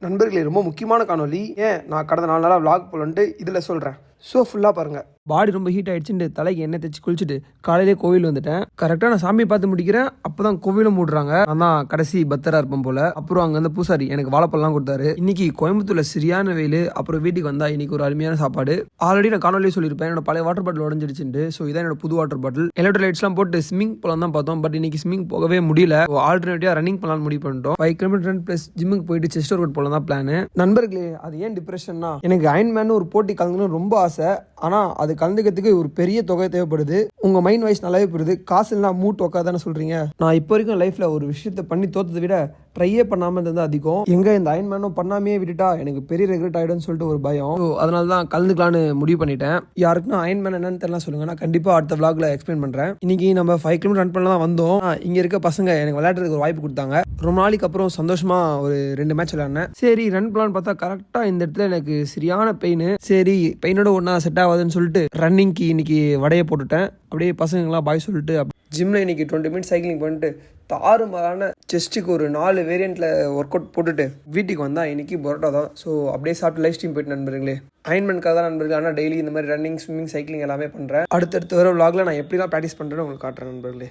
நண்பர்களே, ரொம்ப முக்கியமான காணொலி. ஏன் நான் கடந்த 4 நாளாக vlog போலன்ட்டு இதில் சொல்கிறேன். ஸோ ஃபுல்லாக பாருங்கள். பாடி ரொம்ப ஹீட் ஆகிடுச்சுட்டு தலைக்கு எண்ணெய் தேய்ச்சி குளிச்சுட்டு காலையிலே கோவில் வந்துட்டேன். கரெக்டாக நான் சாமியை பார்த்து முடிக்கிறேன். அப்போ தான் கோவிலும் மூடுறாங்க. நான் தான் கடைசி பக்தராக இருப்பேன் போல். அப்புறம் அங்கே வந்து பூசாரி எனக்கு வாழைப்பழம்லாம் கொடுத்தாரு. இன்னைக்கு கோயம்புத்தூரில் சரியான வெயில். அப்புறம் வீட்டுக்கு வந்தால் இன்னைக்கு ஒரு அருமையான சாப்பாடு. ஆல்ரெடி நான் காணொலியே சொல்லியிருப்பேன், என்னோட பழைய வாட்டர் பாட்டில் உடஞ்சிடுச்சுட்டு. ஸோ இதான் என்னோட புது வாட்டர் பாட்டில். எலக்ட்ரோலைட்ஸ்லாம் போட்டு ஸ்விமிங் போலாம் தான் பார்த்தோம். பட் இன்னைக்கு ஸ்விமிங் போகவே முடியல. ஆல்டர்னேட்டிவாக ரன்னிங் பண்ணலாம்னு முடிவு பண்ணிட்டோம். 5 கிலோமீட்டர் ரன் ப்ளஸ் ஜிம்முக்கு போயிட்டு செஸ்ட் ஒர்க் போலாம் தான் பிளான். நண்பர்களே, அது ஏன் டிப்ரெஷன்னா, எனக்கு அயன்மேன் ஒரு போட்டி கலந்துக்கணும்னு ரொம்ப ஆசை. ஆனால் அது கலந்துக்கிறதுக்கு ஒரு பெரிய தொகை தேவைப்படுது. உங்க மைண்ட் வைஸ் நல்லாவே புரியுது. காசு இல்லைனா மூட் உட்காதானே சொல்றீங்க. நான் இப்போ வரைக்கும் லைஃப்ல ஒரு விஷயத்த பண்ணி தோத்ததை விட ட்ரையே பண்ணாமல் இருந்தது அதிகம். எங்க இந்த அயன்மேனும் பண்ணாமே விட்டுட்டா எனக்கு பெரிய ரெக்ரெட் ஆகிடும்னு சொல்லிட்டு ஒரு பயம். அதனால தான் கலந்துக்கலான்னு முடிவு பண்ணிட்டேன். யாருக்குன்னா அயன்மேன் என்னன்னு தெரியல சொல்லுங்க, நான் கண்டிப்பாக அடுத்த vlogல எக்ஸ்பிளைன் பண்ணுறேன். இன்னைக்கு நம்ம 5 கிலோமீட்டர் ரன் பண்ணலாம் தான் வந்தோம். இங்கே இருக்க பசங்க எனக்கு விளையாடுறதுக்கு ஒரு வாய்ப்பு கொடுத்தாங்க. ரொம்ப நாளைக்கு அப்புறம் சந்தோஷமா ஒரு 2 மேட்ச் விளையாடினேன். சரி ரன் பண்ணலான்னு பார்த்தா கரெக்டாக இந்த இடத்துல எனக்கு சரியான பெயின். சரி பெயினோட ஒன்றா செட் ஆகாதுன்னு சொல்லிட்டு ரன்னிங்க்கு இன்னைக்கு வடையை போட்டுட்டேன். அப்படியே பசங்களாம் பாய் சொல்லிட்டு ஜிம்மில் இன்னைக்கு 20 மினிட்ஸ் சைக்கிளிங் பண்ணிட்டு தாறுமாறான செஸ்ட்டுக்கு ஒரு 4 வேரியண்ட்டில் ஒர்க் அவுட் போட்டுட்டு வீட்டுக்கு வந்தால் இன்றைக்கி பரோட்டா தான். ஸோ அப்படியே சாப்பிட்டு லைஃப் ஸ்ட்ரீம் போயிட்டு நண்பர்களே. அயன்மேனுக்காக தான் நண்பர்கள். ஆனால் டெய்லி இந்த மாதிரி ரன்னிங் ஸ்விம்மிங் சைக்கிளிங் எல்லாமே பண்ணுறேன். அடுத்தடுத்து வர vlogல நான் எப்படிலாம் ப்ராக்டிஸ் பண்ணுறேன்னு உங்களுக்கு காட்டுறேன் நண்பர்களே.